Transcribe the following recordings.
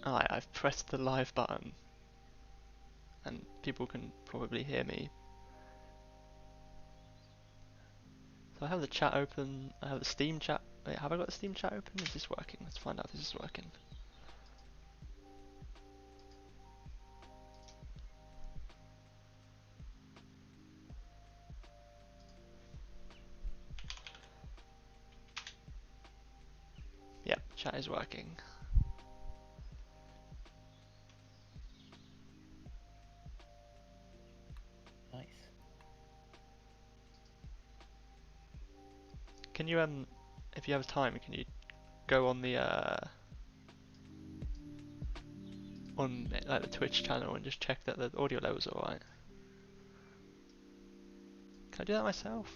Alright, I've pressed the live button and people can probably hear me. So I have the chat open, I have the Steam chat. Wait, have I got the Steam chat open? Is this working? Let's find out if this is working. Yep, chat is working. Nice. Can you if you have time, can you go on the on like the Twitch channel and just check that the audio levels are alright? Can I do that myself?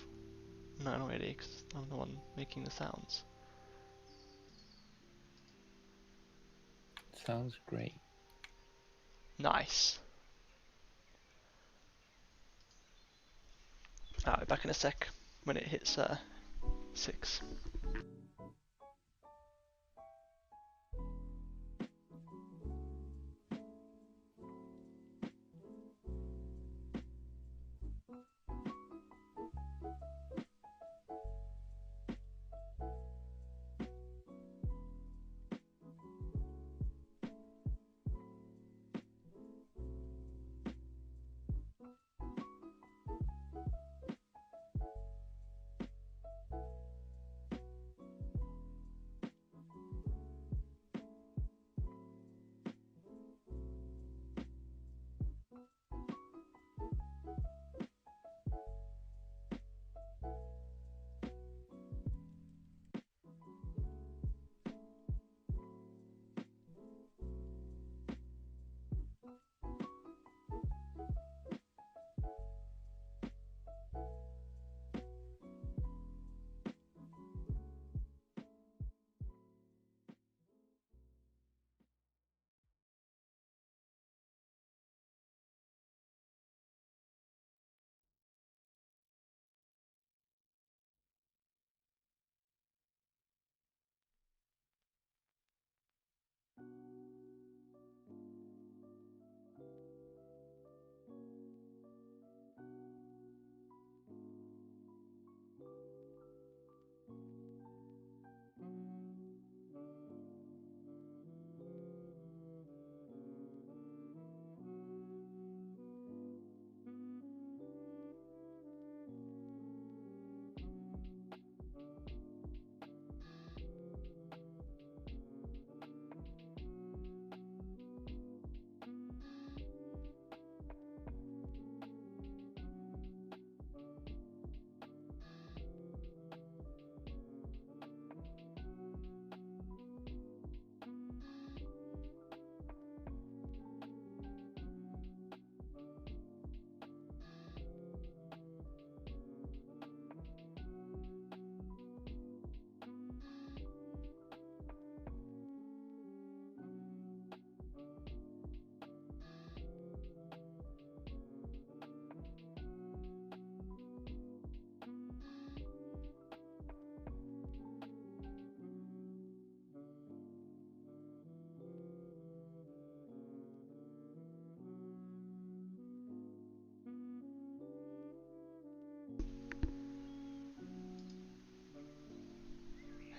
No, not really, because I'm the one making the sounds. Sounds great. Nice. I'll be back in a sec when it hits 6.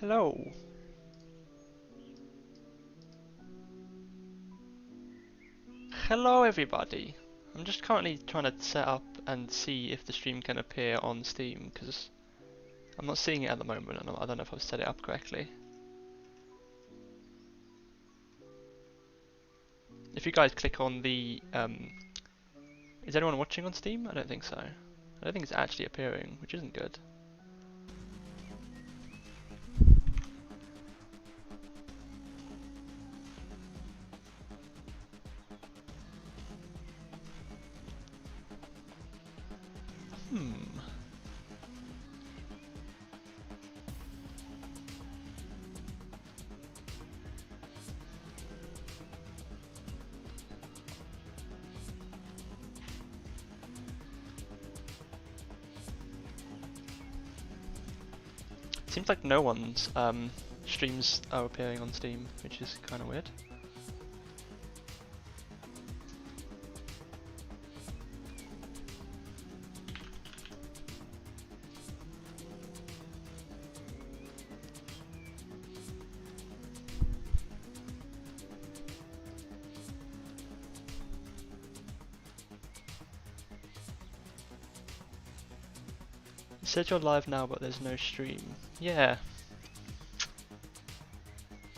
Hello. Hello everybody. I'm just currently trying to set up and see if the stream can appear on Steam because I'm not seeing it at the moment and I don't know if I've set it up correctly. If you guys click on the is anyone watching on Steam? I don't think so. I don't think it's actually appearing, which isn't good. Seems like no one's streams are appearing on Steam, which is kind of weird. It says you're live now, but there's no stream. Yeah.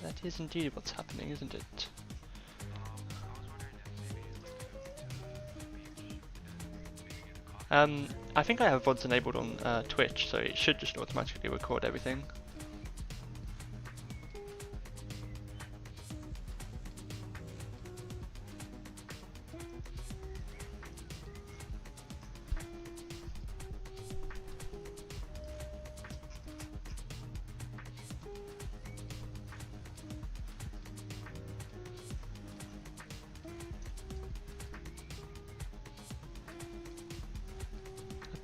That is indeed what's happening, isn't it? I think I have VODs enabled on Twitch, so it should just automatically record everything.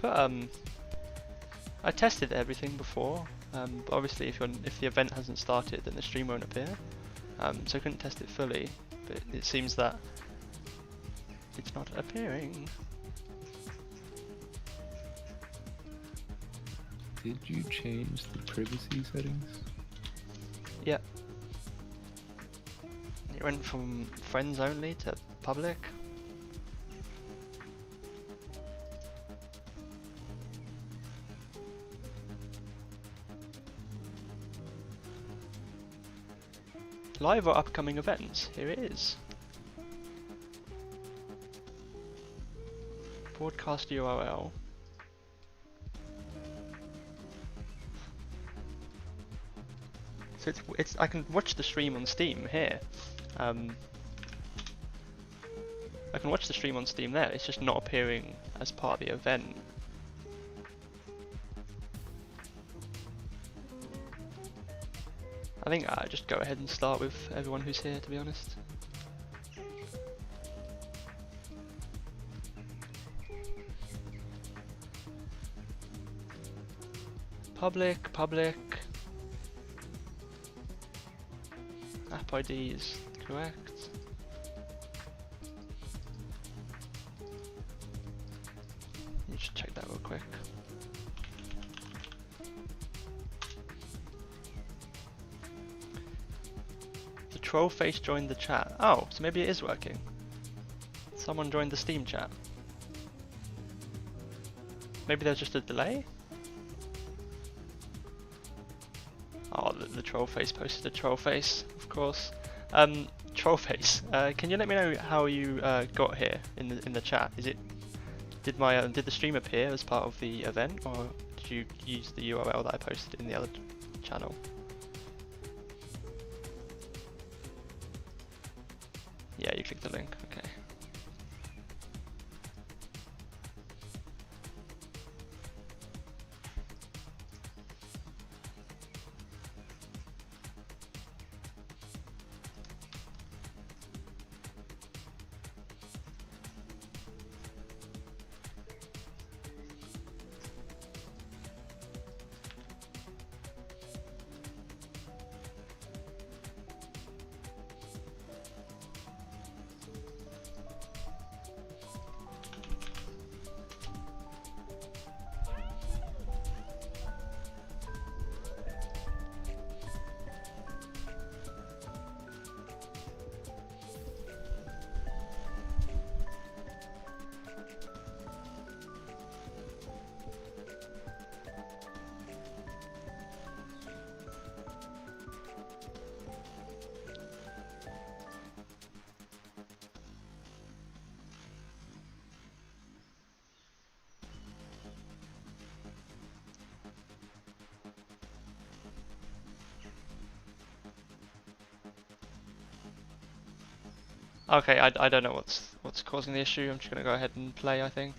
But I tested everything before. But obviously, if the event hasn't started, then the stream won't appear. So I couldn't test it fully, but it seems that it's not appearing. Did you change the privacy settings? Yep. It went from friends only to public. Live or upcoming events, here it is. Broadcast URL. So it's I can watch the stream on Steam here. I can watch the stream on Steam there, it's just not appearing as part of the event. I think I just go ahead and start with everyone who's here, to be honest. Public. App ID is correct. You should check that real quick. The troll face joined the chat. Oh, so maybe it is working. Someone joined the Steam chat. Maybe there's just a delay? Oh, the troll face posted a troll face, of course. Troll face. Can you let me know how you got here in the chat? Did the stream appear as part of the event, or did you use the URL that I posted in the other channel? Yeah, you clicked the link. Okay. Okay, I don't know what's causing the issue. I'm just gonna go ahead and play, I think.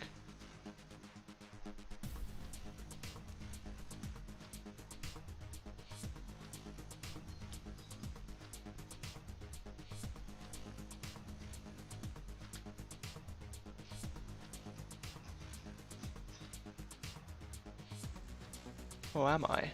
Or am I?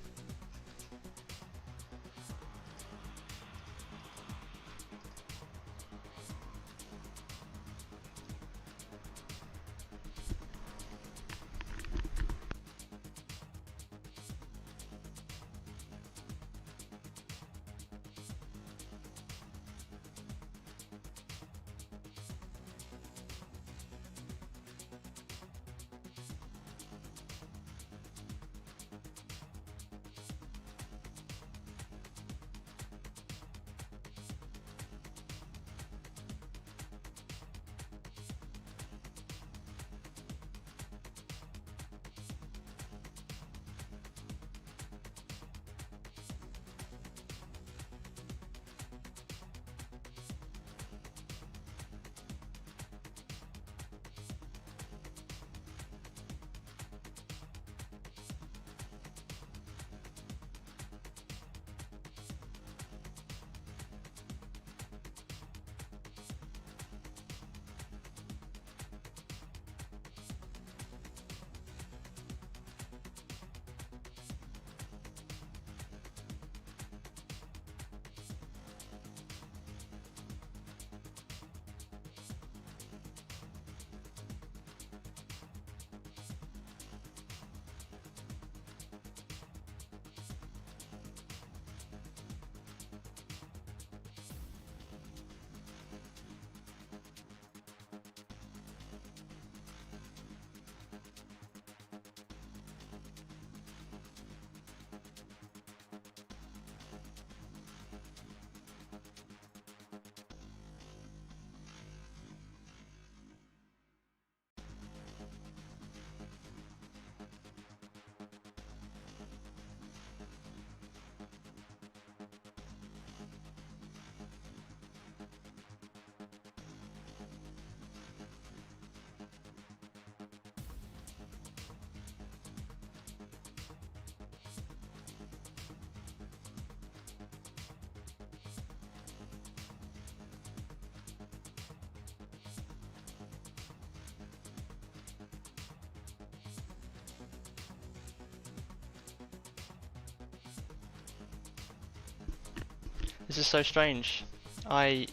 This is so strange. I'm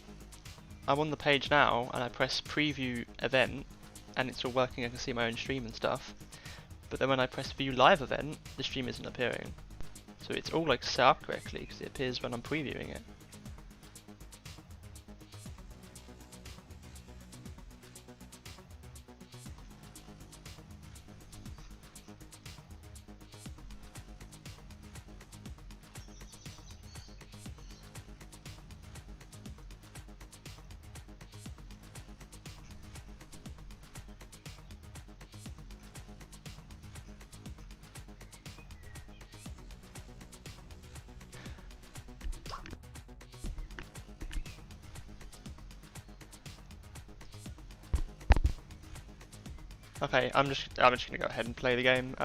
on the page now and I press preview event and it's all working, I can see my own stream and stuff. But then when I press view live event, the stream isn't appearing. So it's all like set up correctly because it appears when I'm previewing it. Okay, I'm just gonna go ahead and play the game.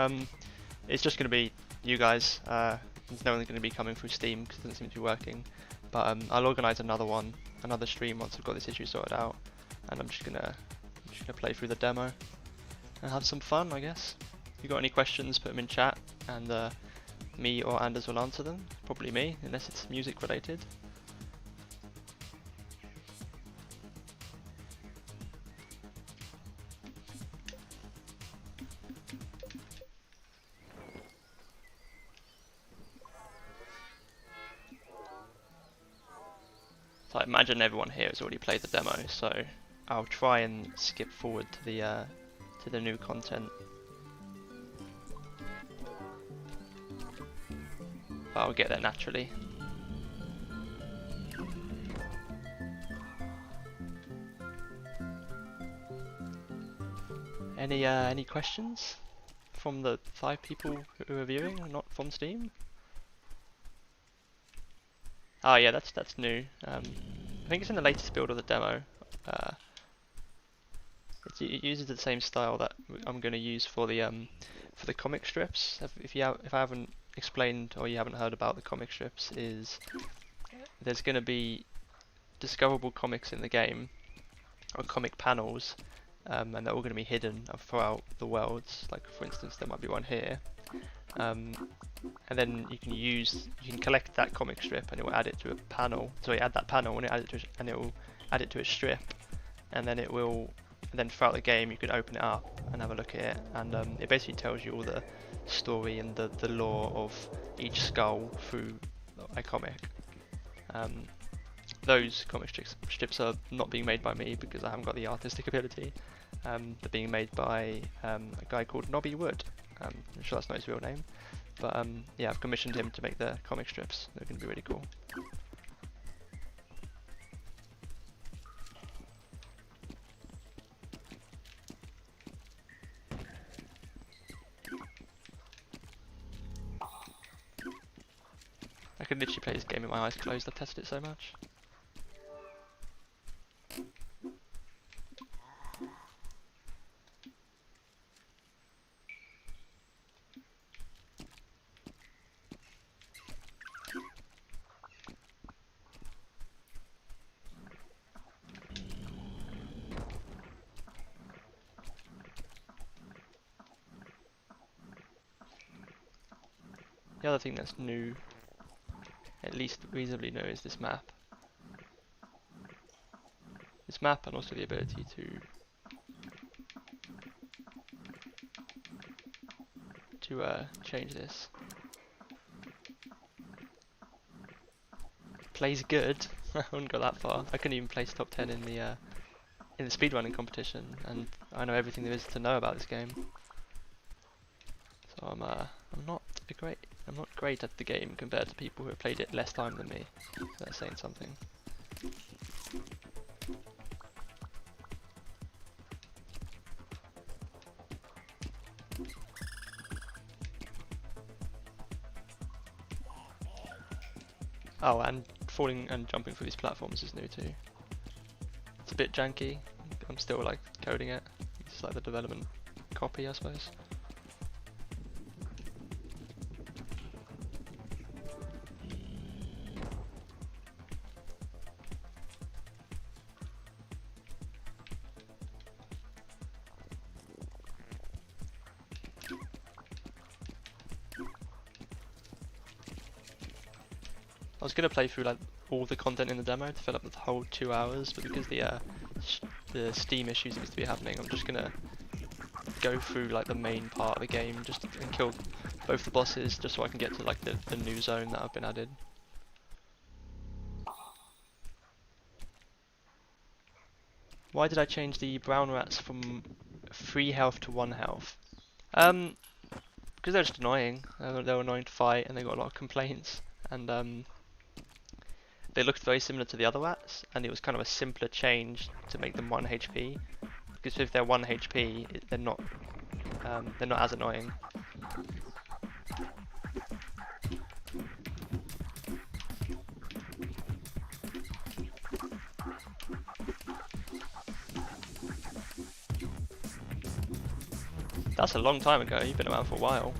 It's just gonna be you guys. There's no one gonna be coming through Steam because it doesn't seem to be working. But I'll organise another stream once I've got this issue sorted out, and I'm just gonna play through the demo and have some fun, I guess. If you got any questions, put them in chat, and me or Anders will answer them. Probably me, unless it's music related. So I imagine everyone here has already played the demo, so I'll try and skip forward to the new content. But I'll get there naturally. Any questions from the 5 people who are viewing, not from Steam? Oh yeah, that's new. I think it's in the latest build of the demo. It uses the same style that I'm going to use for the comic strips. If I haven't explained or you haven't heard about the comic strips, is there's going to be discoverable comics in the game, or comic panels, and they're all going to be hidden throughout the worlds. Like for instance, there might be one here. And then you can collect that comic strip and it will add it to a panel. So you add that panel and it will add it to a strip, and then throughout the game you can open it up and have a look at it, and it basically tells you all the story and the lore of each skull through a comic. Those comic strips are not being made by me because I haven't got the artistic ability. They're being made by a guy called Nobby Wood. I'm sure that's not his real name, but yeah, I've commissioned him to make the comic strips. They're going to be really cool. I could literally play this game with my eyes closed, I've tested it so much. The other thing that's new, at least reasonably new, is this map. This map and also the ability to change this. Plays good. I wouldn't go that far. I couldn't even place top 10 in the speedrunning competition, and I know everything there is to know about this game. So I'm not great at the game compared to people who have played it less time than me. So that's saying something. Oh, and falling and jumping through these platforms is new too. It's a bit janky. I'm still like coding it. It's like the development copy, I suppose. I was gonna play through like all the content in the demo to fill up the whole 2 hours, but because the Steam issue seems to be happening, I'm just gonna go through like the main part of the game and kill both the bosses just so I can get to like the new zone that have been added. Why did I change the brown rats from 3 health to 1 health? Because they're just annoying. They were annoying to fight and they got a lot of complaints, and they looked very similar to the other rats, and it was kind of a simpler change to make them 1 HP. Because if they're 1 HP, they're not as annoying. That's a long time ago. You've been around for a while.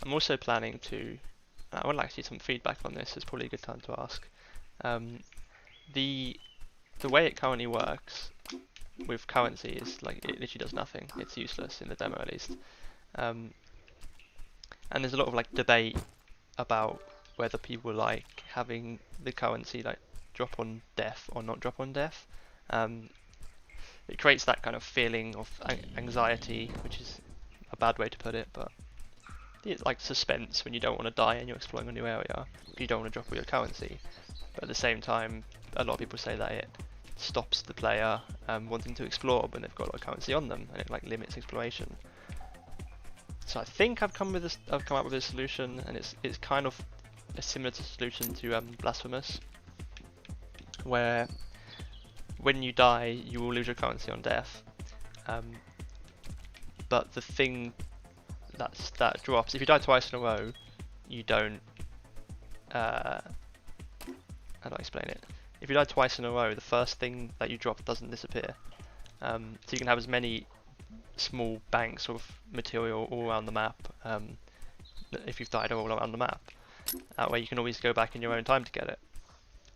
I'm also planning to. I would like to see some feedback on this. It's probably a good time to ask. The way it currently works with currency is like it literally does nothing. It's useless in the demo at least. And there's a lot of like debate about whether people like having the currency like drop on death or not drop on death. It creates that kind of feeling of anxiety, which is a bad way to put it, but it's like suspense when you don't want to die and you're exploring a new area. You don't want to drop all your currency, but at the same time, a lot of people say that it stops the player wanting to explore when they've got a lot of currency on them, and it like limits exploration. So I think I've come up with a solution, and it's kind of a similar solution to Blasphemous, where when you die, you will lose your currency on death. But the thing that drops, if you die twice in a row, you don't. How do I explain it? If you die twice in a row, the first thing that you drop doesn't disappear. So you can have as many small banks of material all around the map if you've died all around the map. That way you can always go back in your own time to get it.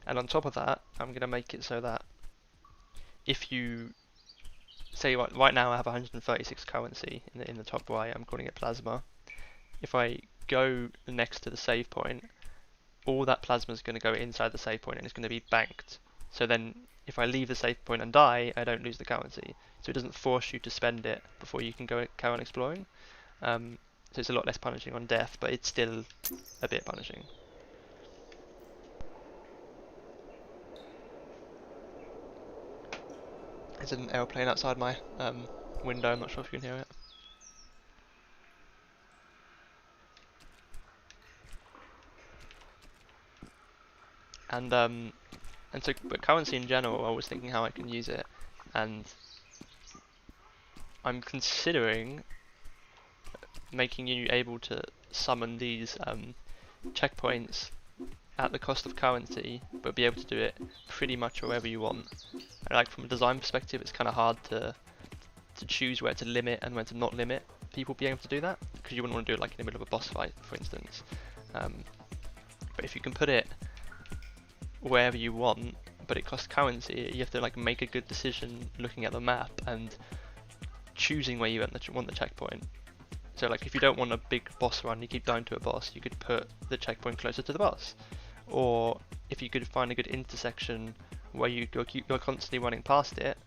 And on top of that, I'm going to make it so that if you say right now I have 136 currency in the top right, I'm calling it plasma. If I go next to the save point, all that plasma is going to go inside the save point and it's going to be banked. So then if I leave the save point and die, I don't lose the currency. So it doesn't force you to spend it before you can go carry on exploring. So it's a lot less punishing on death, but it's still a bit punishing. There's an aeroplane outside my window, I'm not sure if you can hear it. And so, but currency in general, I was thinking how I can use it, and I'm considering making you able to summon these checkpoints at the cost of currency, but be able to do it pretty much wherever you want. And like from a design perspective, it's kind of hard to choose where to limit and when to not limit people being able to do that, because you wouldn't want to do it like in the middle of a boss fight, for instance. But if you can put it wherever you want, but it costs currency, you have to like make a good decision looking at the map and choosing where you want the checkpoint. So like if you don't want a big boss run, you keep dying to a boss, you could put the checkpoint closer to the boss. Or if you could find a good intersection where you're constantly running past it,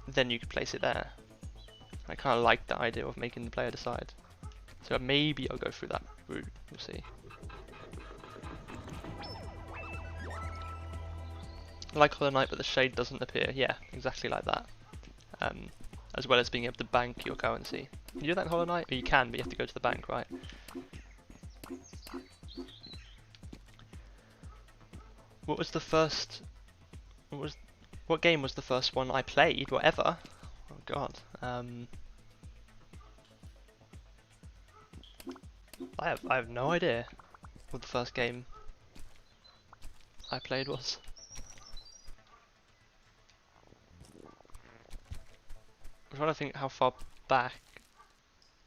then you could place it there. I kind of like the idea of making the player decide. So maybe I'll go through that route, we'll see. Like Hollow Knight, but the shade doesn't appear. Yeah, exactly like that. As well as being able to bank your currency. Can you do that in Hollow Knight? Or you can, but you have to go to the bank, right? What was the first... What game was the first one I played, whatever? Oh god. I have no idea what the first game I played was. I'm trying to think how far back.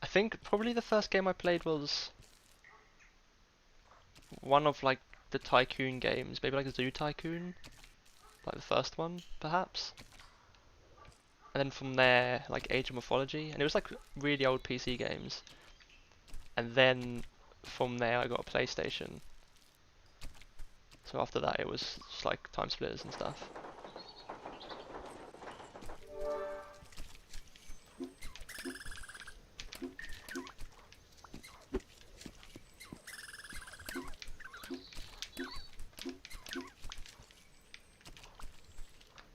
I think probably the first game I played was one of like the Tycoon games, maybe like Zoo Tycoon, like the first one, perhaps. And then from there, like Age of Mythology, and it was like really old PC games. And then from there, I got a PlayStation. So after that, it was just like Time Splitters and stuff.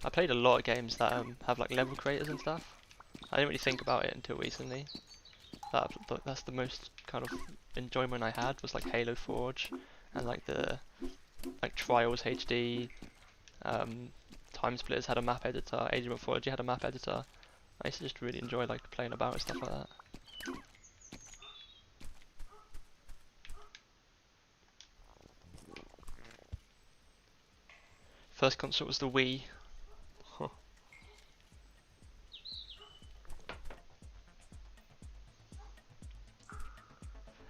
I played a lot of games that have like level creators and stuff. I didn't really think about it until recently. That's the most kind of enjoyment I had was like Halo Forge and like the Trials HD. Time Splitters had a map editor. Age of Mythology had a map editor. I used to just really enjoy like playing about and stuff like that. First console was the Wii. Huh.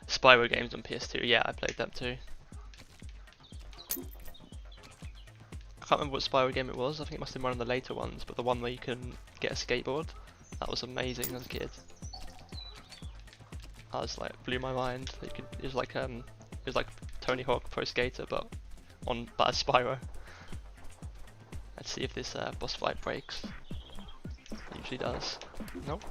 Spyro games on PS2, yeah, I played them too. I can't remember what Spyro game it was, I think it must have been one of the later ones, but the one where you can get a skateboard, that was amazing as a kid. I was like, blew my mind. It was like Tony Hawk Pro Skater, but as Spyro. Let's see if this boss fight breaks. It usually does. Nope.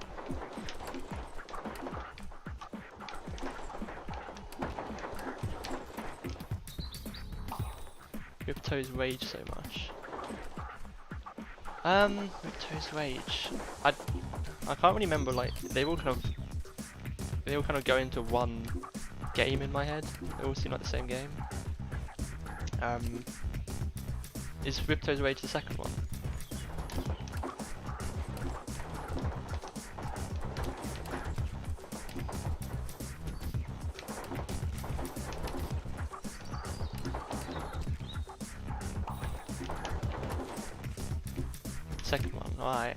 Ripto's Rage so much. Ripto's Rage. I can't really remember. Like they all kind of go into one game in my head. They all seem like the same game. Is Ripto's Rage the second one? Second one, right.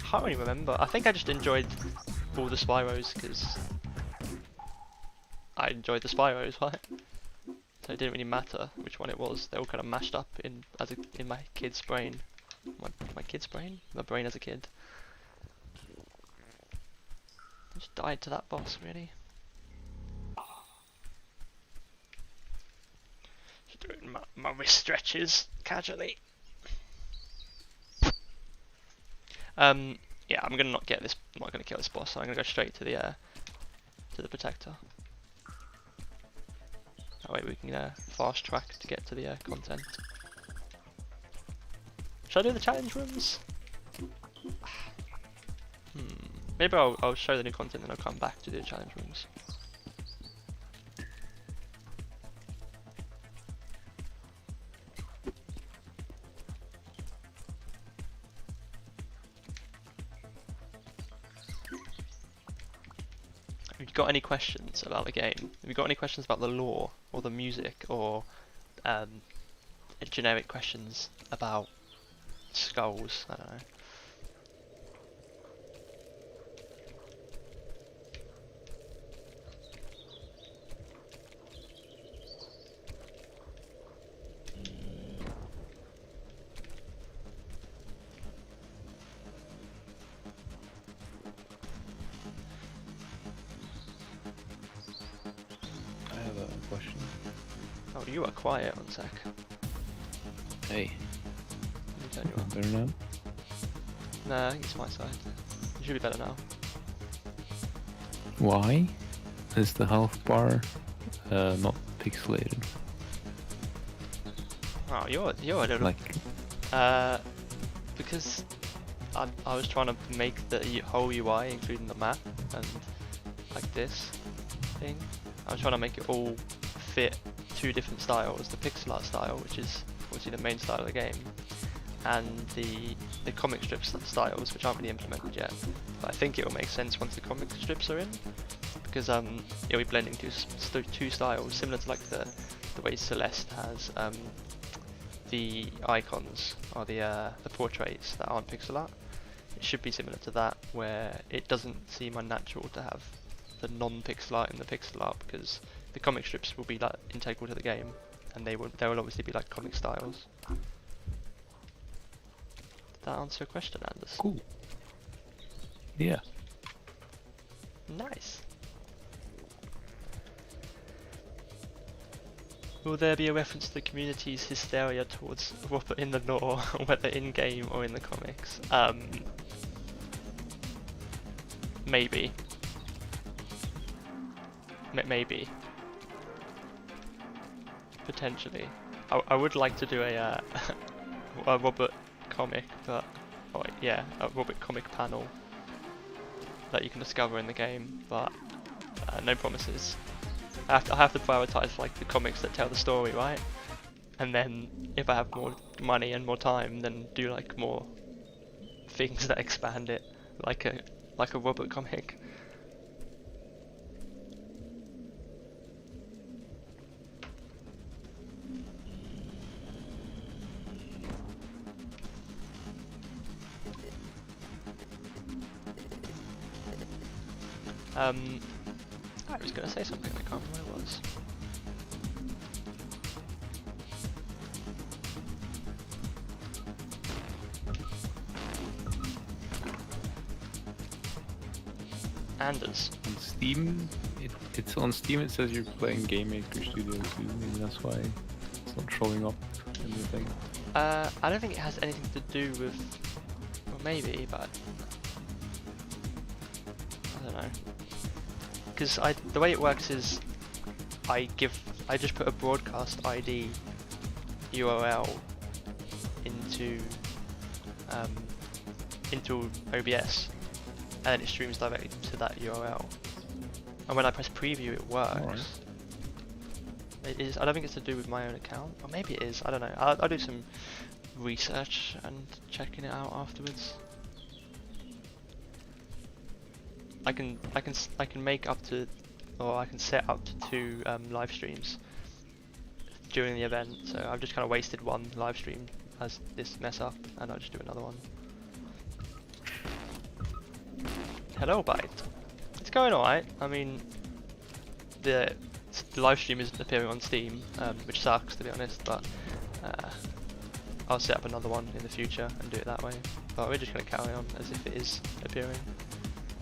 Can't really remember. I think I just enjoyed all the Spyros because I enjoyed the Spyros, right? So it didn't really matter which one it was. They all kind of mashed up in my kid's brain. My kid's brain? My brain as a kid. I just died to that boss, really. Just doing my wrist stretches casually. Yeah, I'm gonna not get this. I'm not gonna kill this boss. So I'm gonna go straight to the protector. That way we can fast track to get to the content. Should I do the challenge rooms? Maybe I'll show the new content and I'll come back to do the challenge rooms. Have you got any questions about the game? Have you got any questions about the lore or the music or generic questions about skulls? I don't know. Oh, you are quiet, one sec. Hey. Let me turn you on. Better now? Nah, I think it's my side. It should be better now. Why is the health bar not pixelated? Oh, you're a little... Like... because I was trying to make the whole UI, including the map, and like this thing. I was trying to make it all fit two different styles, the pixel art style, which is obviously the main style of the game, and the comic strip styles, which aren't really implemented yet. But I think it will make sense once the comic strips are in, because it'll be blending two styles, similar to like the way Celeste has the icons or the portraits that aren't pixel art. It should be similar to that, where it doesn't seem unnatural to have the non-pixel art in the pixel art, because the comic strips will be like integral to the game. and there will obviously be like comic styles. Did that answer your question, Anders? Cool. Yeah. Nice. Will there be a reference to the community's hysteria towards Robert in the lore, whether in-game or in the comics? Maybe. Maybe. Potentially. I would like to do a Robert comic, but yeah, a Robert comic panel that you can discover in the game, but no promises. I have to prioritize like the comics that tell the story, right? And then if I have more money and more time, then do like more things that expand it, like a Robert comic. I was gonna say something, I can't remember what it was. Anders. On Steam, it's on Steam. It says you're playing Game Maker Studio 2, maybe that's why it's not showing up in the thing. I don't think it has anything to do with, well, maybe, but I don't know. Because the way it works is I just put a broadcast ID URL into OBS, and then it streams directly to that URL. And when I press preview, it works. Alright. It is. I don't think it's to do with my own account, or maybe it is. I don't know. I'll do some research and checking it out afterwards. I can make up to, or I can set up to 2 live streams during the event. So I've just kind of wasted one live stream as this mess up, and I'll just do another one. Hello, Bite. It's going alright. I mean, the live stream isn't appearing on Steam, which sucks to be honest, but I'll set up another one in the future and do it that way. But we're just going to carry on as if it is appearing.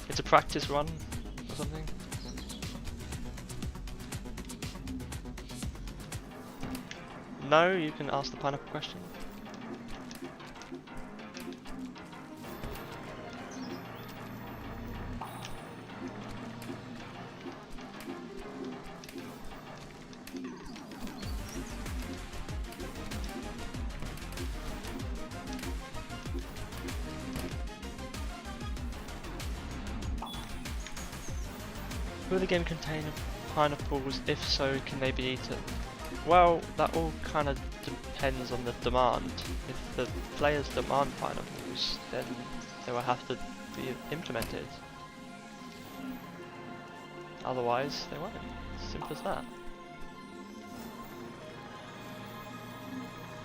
It's a practice run or something. No, you can ask the pineapple question. Will the game contain pineapples? If so, can they be eaten? Well, that all kind of depends on the demand. If the players demand pineapples, then they will have to be implemented. Otherwise, they won't. Simple as that.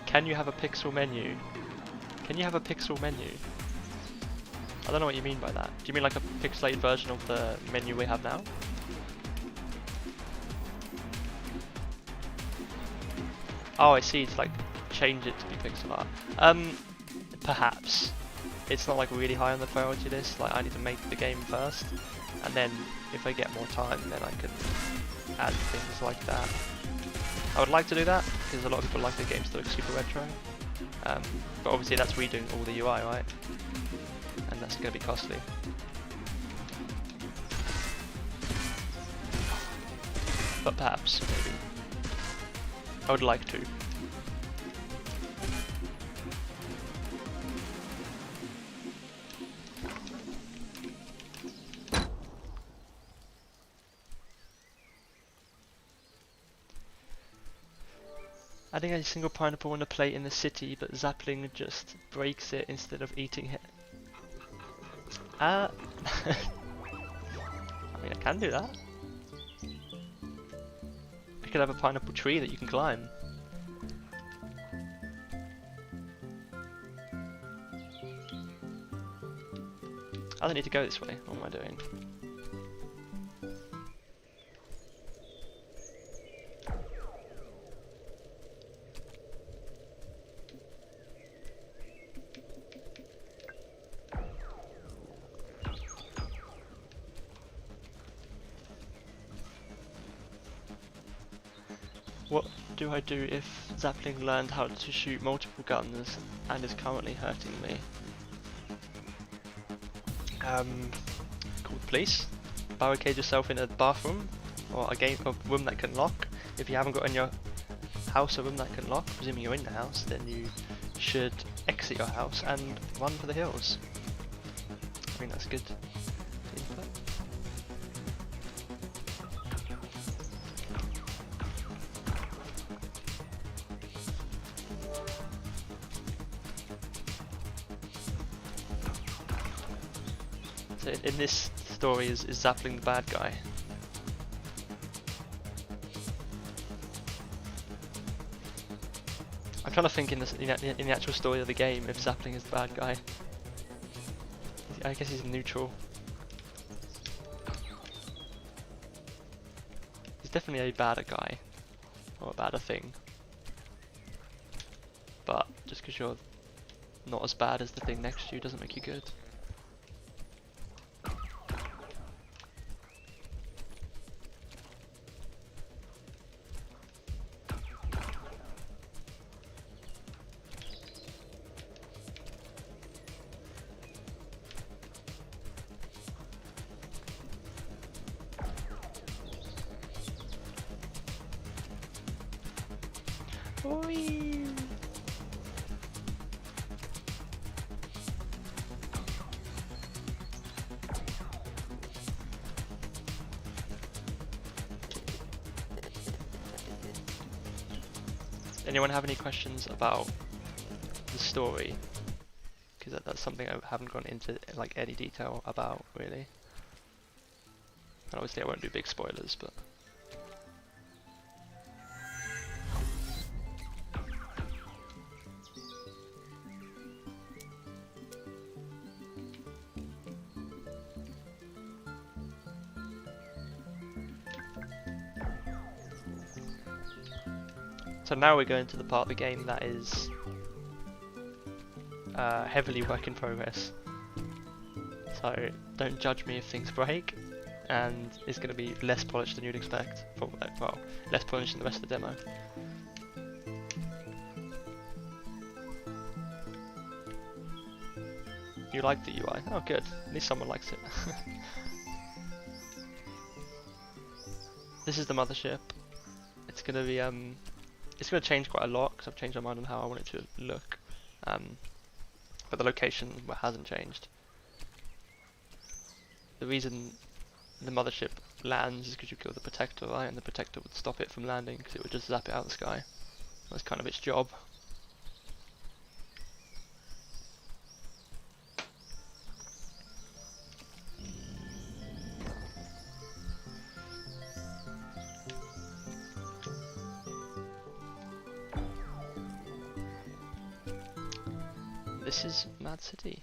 Can you have a pixel menu? Can you have a pixel menu? I don't know what you mean by that. Do you mean like a pixelated version of the menu we have now? Oh, I see. It's like change it to be pixel art. Perhaps. It's not like really high on the priority list. Like I need to make the game first, and then if I get more time, then I can add things like that. I would like to do that because a lot of people like their games to look super retro. But obviously that's redoing all the UI, right? And that's going to be costly. But perhaps, maybe. I would like to. Adding a single pineapple on a plate in the city, but Zapling just breaks it instead of eating it. I mean, I can do that. I could have a pineapple tree that you can climb. I don't need to go this way. What am I doing? What do I do if Zapling learned how to shoot multiple guns and is currently hurting me? Call the police. Barricade yourself in a bathroom or a room that can lock. If you haven't got in your house a room that can lock, presuming you're in the house, then you should exit your house and run for the hills. I think that's good input. So in this story, is Zapling the bad guy? I'm trying to think in the actual story of the game if Zapling is the bad guy. I guess he's neutral. He's definitely a badder guy, or a badder thing. But just because you're not as bad as the thing next to you doesn't make you good. Whee! Anyone have any questions about the story? Because that's something I haven't gone into like any detail about really. And obviously I won't do big spoilers, but. So now we're going to the part of the game that is heavily work in progress. So don't judge me if things break, and it's going to be less polished than you'd expect. Well, less polished than the rest of the demo. You like the UI? Oh good, at least someone likes it. This is the mothership. It's going to be it's going to change quite a lot because I've changed my mind on how I want it to look, but the location hasn't changed. The reason the mothership lands is because you kill the protector, right? And the protector would stop it from landing because it would just zap it out of the sky. That's kind of its job. This is Mad City.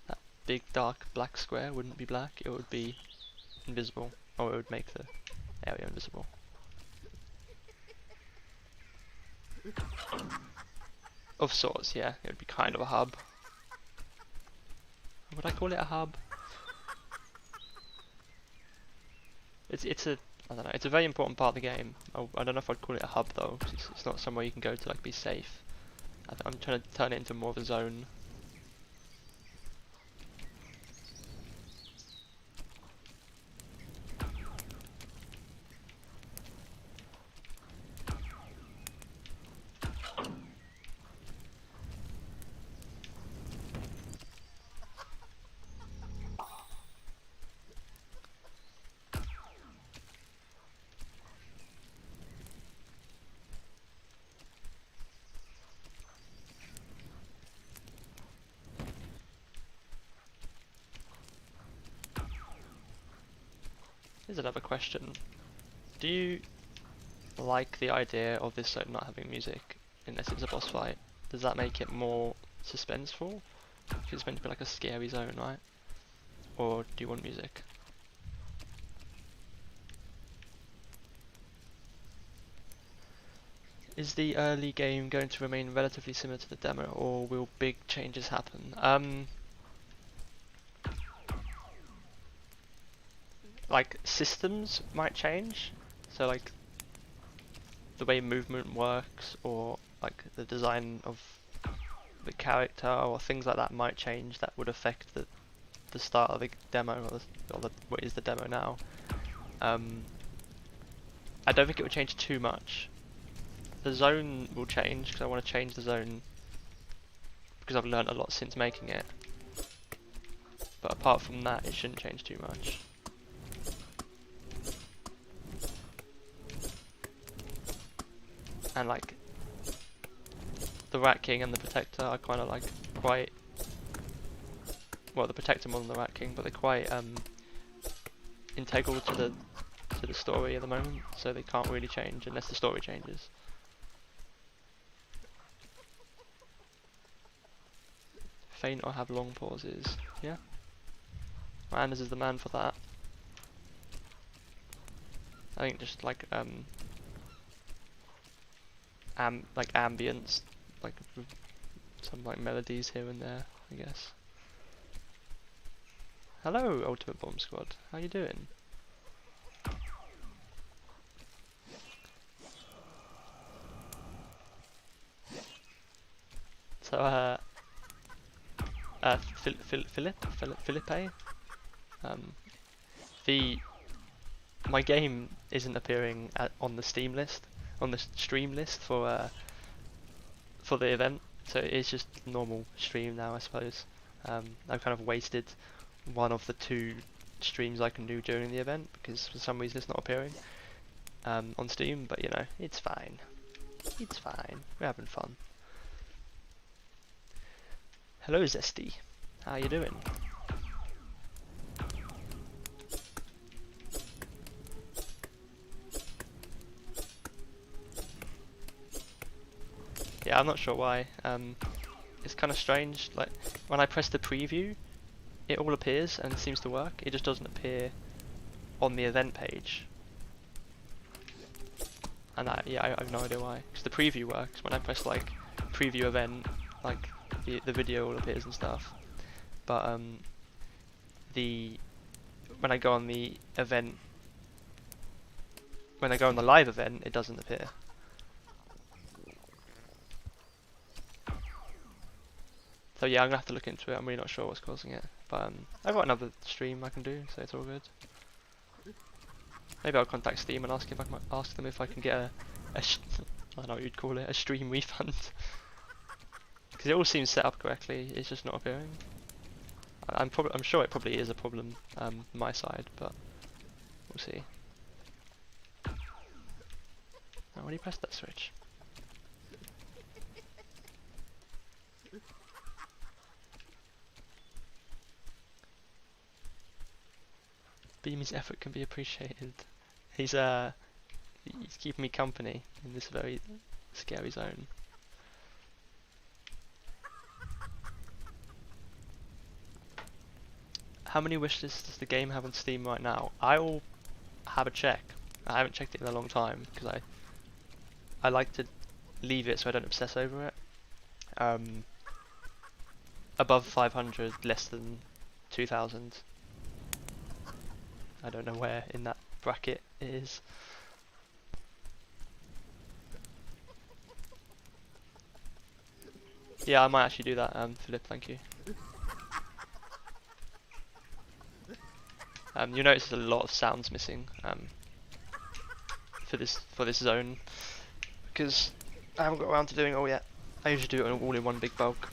That big dark black square wouldn't be black, it would be invisible, or it would make the area invisible. Of sorts, yeah, it would be kind of a hub. Would I call it a hub? It's a, I don't know, it's a very important part of the game. I don't know if I'd call it a hub though, because it's not somewhere you can go to like be safe. I'm trying to turn it into more of a zone. Here's another question. Do you like the idea of this zone not having music unless it's a boss fight? Does that make it more suspenseful? Because it's meant to be like a scary zone, right? Or do you want music? Is the early game going to remain relatively similar to the demo, or will big changes happen? Like systems might change, so like the way movement works, or like the design of the character, or things like that might change that would affect the start of the demo, or what is the demo now. I don't think it will change too much. The zone will change because I want to change the zone because I've learned a lot since making it. But apart from that, it shouldn't change too much. And like the Rat King and the Protector are kind of like quite, well, the Protector more than the Rat King, but they're quite integral to the story at the moment, so they can't really change unless the story changes. Faint or have long pauses. Yeah. Anders is the man for that. I think just like ambience, like some like melodies here and there, I guess. Hello, Ultimate Bomb Squad. How you doing? So Philippe. My game isn't appearing on the Steam list, on the stream list for the event, so it's just normal stream now, I suppose. I've kind of wasted one of the 2 streams I can do during the event because for some reason it's not appearing on Steam, but you know, it's fine. It's fine. We're having fun. Hello Zesty, how you doing? Yeah, I'm not sure why. It's kind of strange. Like when I press the preview, it all appears and seems to work. It just doesn't appear on the event page. And I have no idea why. Because the preview works when I press like preview event, like the video all appears and stuff. But when I go on the event, when I go on the live event, it doesn't appear. So yeah, I'm gonna have to look into it. I'm really not sure what's causing it, but I've got another stream I can do, so it's all good. Maybe I'll contact Steam and ask them if I can get I don't know what you'd call it, a stream refund. Because it all seems set up correctly, it's just not appearing. I'm sure it probably is a problem my side, but we'll see. Oh, when do you press that switch? Beamy's effort can be appreciated. He's keeping me company in this very scary zone. How many wishlists does the game have on Steam right now? I will have a check. I haven't checked it in a long time because I like to leave it so I don't obsess over it. Above 500, less than 2,000. I don't know where in that bracket it is. Yeah, I might actually do that, Philip, thank you. You'll notice there's a lot of sounds missing for this zone because I haven't got around to doing it all yet. I usually do it all in one big bulk.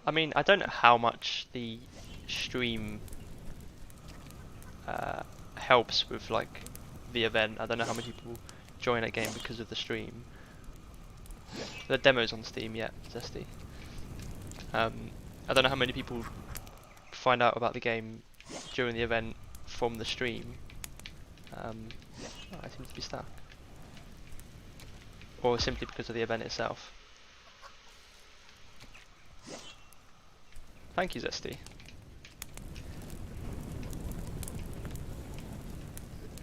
I mean, I don't know how much the stream helps with like the event. I don't know how many people join a game because of the stream. The demo's on Steam yet, Zesty. I don't know how many people find out about the game during the event from the stream. Oh, I seem to be stuck. Or simply because of the event itself. Thank you, Zesty.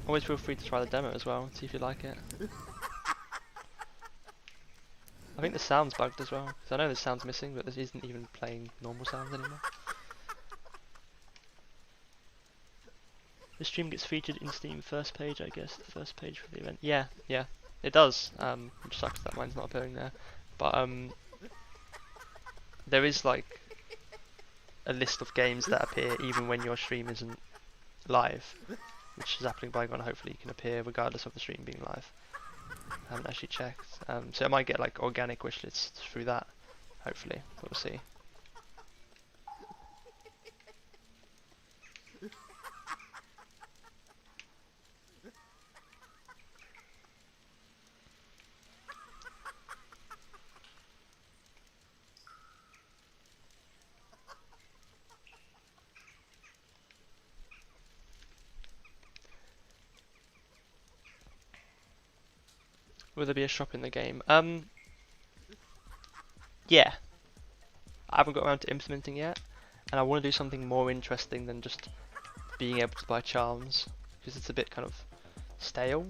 Always feel free to try the demo as well, see if you like it. I think the sound's bugged as well, because I know the sound's missing, but this isn't even playing normal sounds anymore. The stream gets featured in Steam first page, I guess. The first page for the event. Yeah, yeah, it does. Which sucks that mine's not appearing there. But there is like a list of games that appear even when your stream isn't live, which Zapling Bygone hopefully can appear regardless of the stream being live. I haven't actually checked. So I might get like organic wish lists through that, hopefully. We'll see. Will there be a shop in the game? Yeah. I haven't got around to implementing yet, and I want to do something more interesting than just being able to buy charms, because it's a bit kind of stale.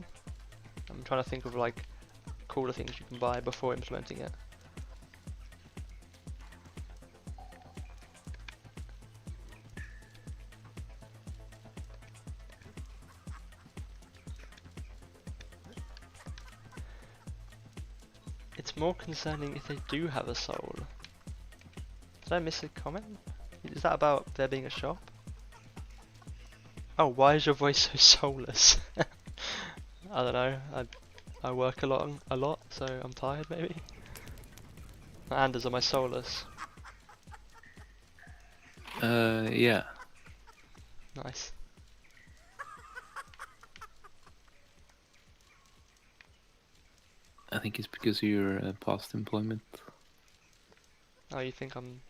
I'm trying to think of like cooler things you can buy before implementing it. It's more concerning if they do have a soul. Did I miss a comment? Is that about there being a shop? Oh, why is your voice so soulless? I don't know. I work a lot, so I'm tired maybe. My Anders, am I soulless? Yeah. Nice. I think it's because of your past employment. Oh, you think I'm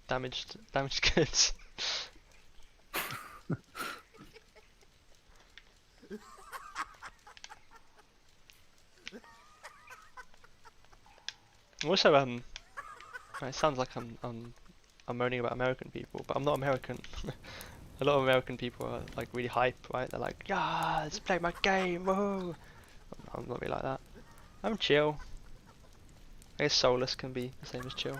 damaged goods? Also, it sounds like I'm moaning about American people, but I'm not American. A lot of American people are like really hype, right? They're like, yeah, let's play my game, whoa! I'm not really like that. I'm chill. I guess soulless can be the same as chill.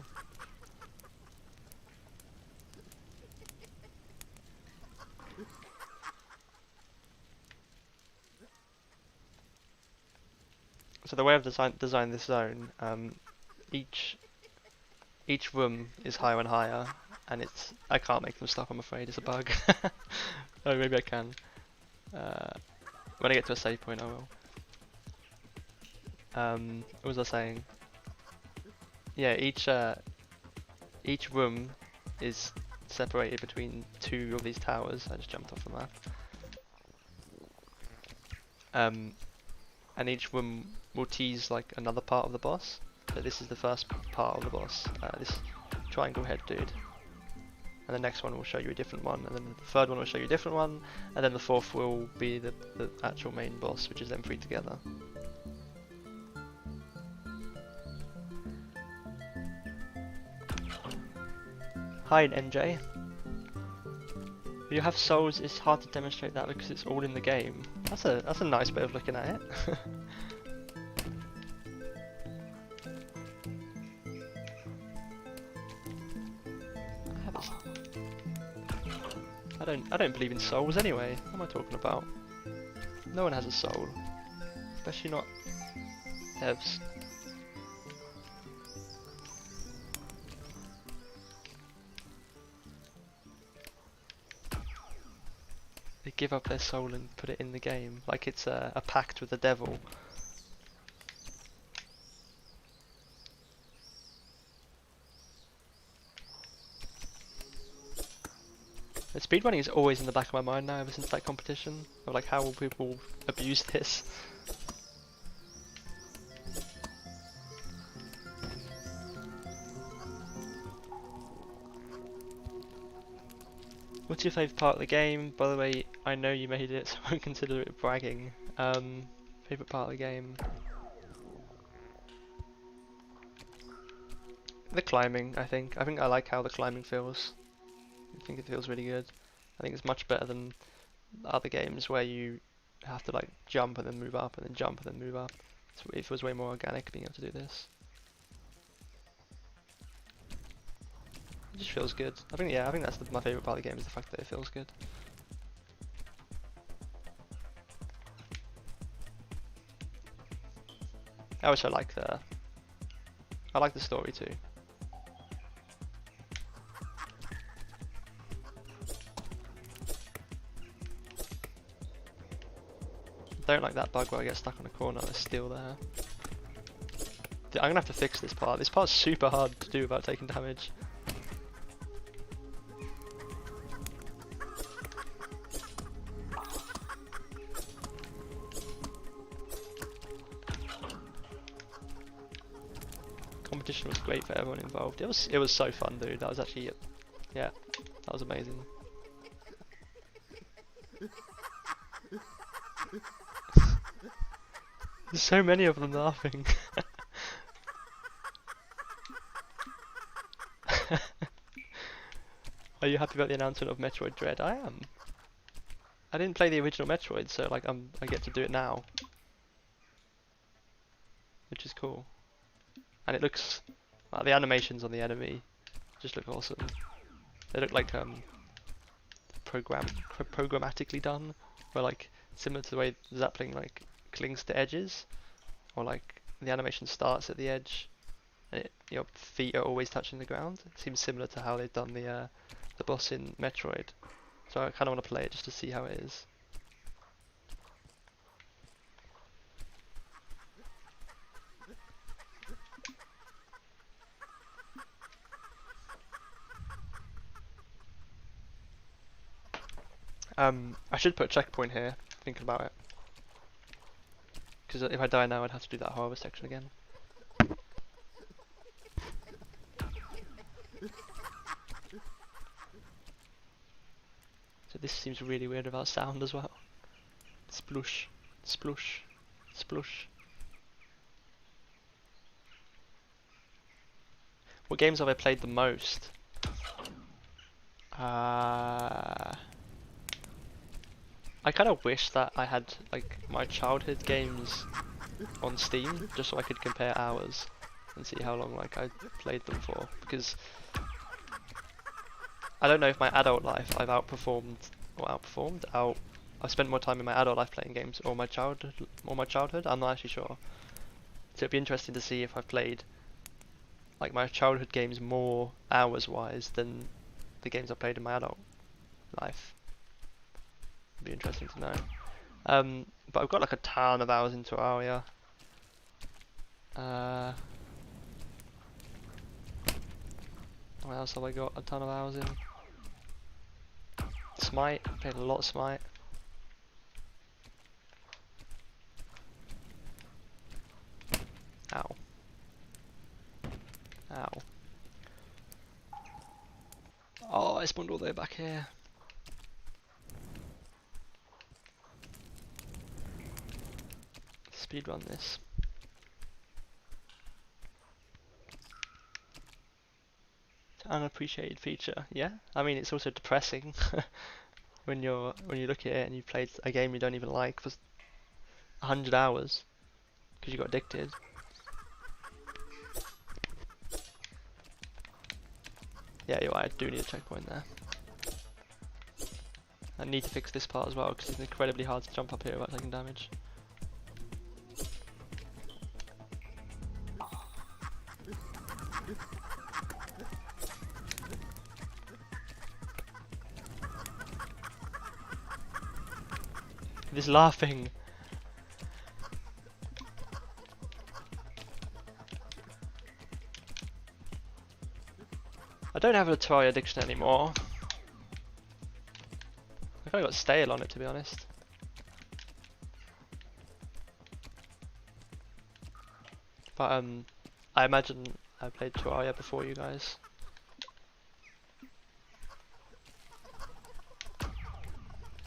So the way I've designed this zone, each room is higher and higher, and I can't make them stop. I'm afraid it's a bug. Oh, maybe I can. When I get to a save point, I will. What was I saying? Yeah, each room is separated between two of these towers. I just jumped off the map. And each room will tease like another part of the boss. So this is the first part of the boss, this triangle head dude. And the next one will show you a different one, and then the third one will show you a different one, and then the fourth will be the actual main boss, which is them three together. Hi MJ. If you have souls, it's hard to demonstrate that because it's all in the game. That's a nice way of looking at it. I don't believe in souls anyway. What am I talking about? No one has a soul, especially not devs. They give up their soul and put it in the game, like it's a pact with the devil. The speedrunning is always in the back of my mind now, ever since that competition, of like how will people abuse this. What's your favourite part of the game? By the way, I know you made it, so I won't consider it bragging. Favourite part of the game? The climbing, I think. I think I like how the climbing feels. I think it feels really good. I think it's much better than other games where you have to like jump and then move up and then jump and then move up. It feels way more organic being able to do this. It just feels good. I think that's my favourite part of the game, is the fact that it feels good. also like I like the story too. Don't like that bug where I get stuck on a corner and it's still there. I'm gonna have to fix this part. This part's super hard to do without taking damage. Competition was great for everyone involved. It was so fun, dude. That was actually, yeah, that was amazing. There's so many of them laughing. Are you happy about the announcement of Metroid Dread? I am. I didn't play the original Metroid, so like I get to do it now, which is cool. And it looks, the animations on the enemy just look awesome. They look like programmatically done, or like similar to the way Zapling like clings to edges, or like the animation starts at the edge, and your feet are always touching the ground. It seems similar to how they've done the boss in Metroid. So I kind of want to play it just to see how it is. I should put a checkpoint here, thinking about it. Because if I die now, I'd have to do that harvest section again. So this seems really weird without sound as well. Sploosh, sploosh, sploosh. What games have I played the most? I kind of wish that I had like my childhood games on Steam, just so I could compare hours and see how long like I played them for. Because I don't know if my adult life I've I've spent more time in my adult life playing games or my childhood. I'm not actually sure. So it'd be interesting to see if I've played like my childhood games more hours wise than the games I played in my adult life. It'd be interesting to know. But I've got like a ton of hours into Aria. What else have I got a ton of hours in? Smite, played a lot of Smite. Ow. Ow. Oh, I spawned all the way back here. Speedrun this. Unappreciated feature, yeah. I mean, it's also depressing when you look at it and you've played a game you don't even like for 100 hours because you got addicted. Yeah, you're right. I do need a checkpoint there. I need to fix this part as well because it's incredibly hard to jump up here without taking damage. This laughing. I don't have a Terraria addiction anymore. I kind of got stale on it, to be honest. But I imagine I played Terraria before you guys.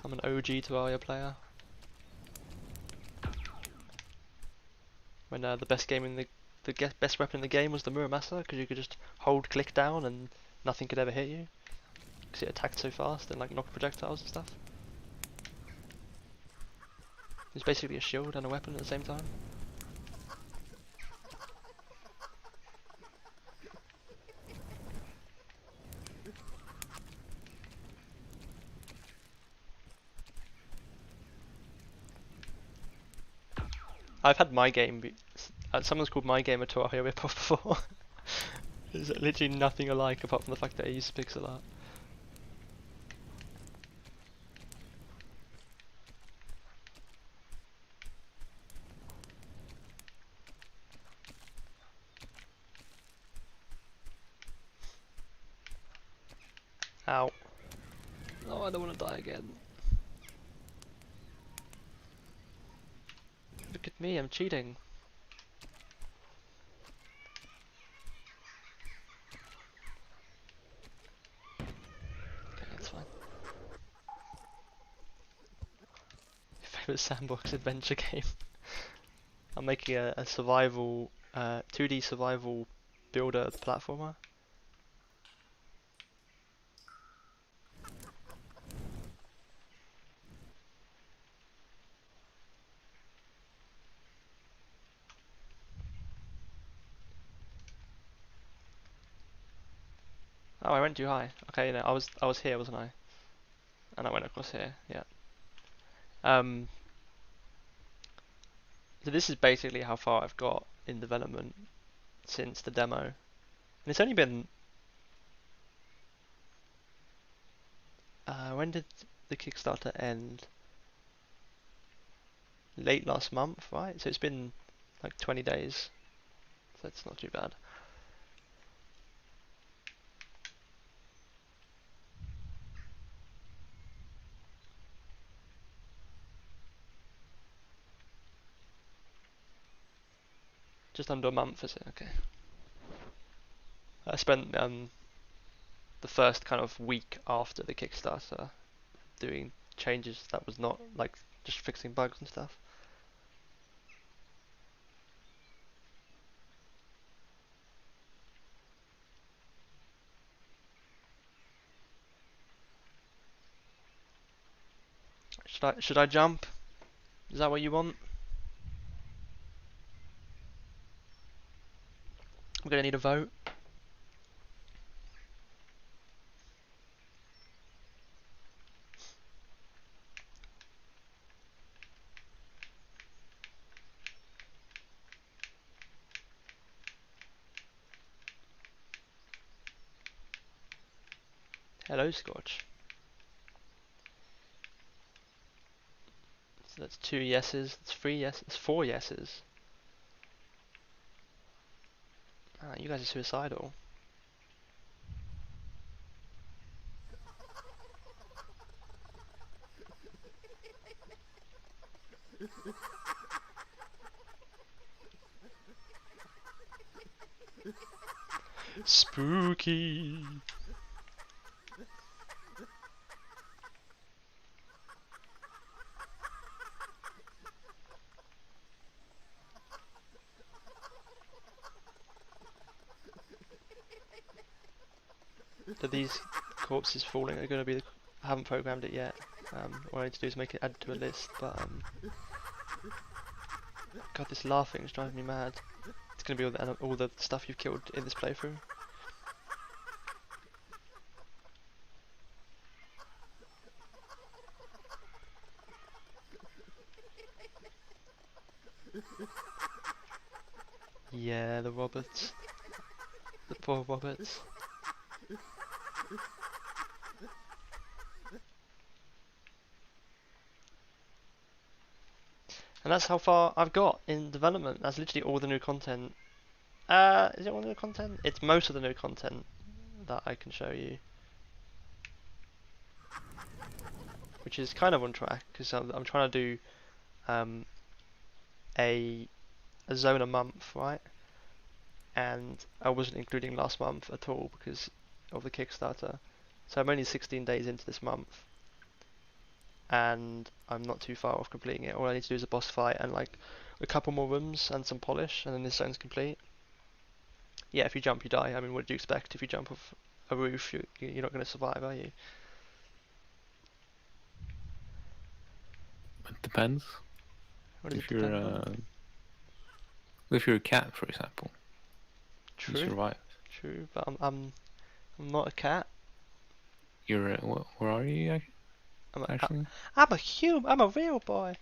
I'm an OG Terraria player. When the best game in the best weapon in the game was the Muramasa, because you could just hold click down and nothing could ever hit you, because it attacked so fast and like knocked projectiles and stuff. It's basically a shield and a weapon at the same time. I've had my game Someone's called My Gamer Tour a ripoff before. There's literally nothing alike apart from the fact that I use pixel art. Ow. No, I don't want to die again. Look at me, I'm cheating. Okay, that's fine. Favorite sandbox adventure game. I'm making a survival, 2D survival builder platformer. Oh, I went too high. Okay, no, I was here, wasn't I? And I went across here. Yeah. So this is basically how far I've got in development since the demo, and it's only been. When did the Kickstarter end? Late last month, right? So it's been like 20 days. So it's not too bad. Just under a month, is it? Okay. I spent the first kind of week after the Kickstarter doing changes that was not like just fixing bugs and stuff. Should I jump? Is that what you want? I'm gonna need a vote. Hello, Scorch. So that's 2 yeses. That's 3 yeses. That's 4 yeses. Ah, you guys are suicidal. Spooky. So these corpses falling are going to be the... I haven't programmed it yet. What I need to do is make it add to a list, but God, this laughing is driving me mad. It's going to be all the stuff you've killed in this playthrough. Yeah, the Roberts. The poor Roberts. And that's how far I've got in development. That's literally all the new content. Is it all the new content? It's most of the new content that I can show you. Which is kind of on track, because I'm trying to do a zone a month, right? And I wasn't including last month at all because of the Kickstarter. So I'm only 16 days into this month. And I'm not too far off completing it. All I need to do is a boss fight and like a couple more rooms and some polish, and then this zone's complete. Yeah, if you jump, you die. I mean, what do you expect? If you jump off a roof, you're not going to survive, are you? It depends. What does it depend on? If you're a cat, for example, you True, survive. true, but I'm not a cat. You're where are you I'm actually? I'm a human. I'm a real boy.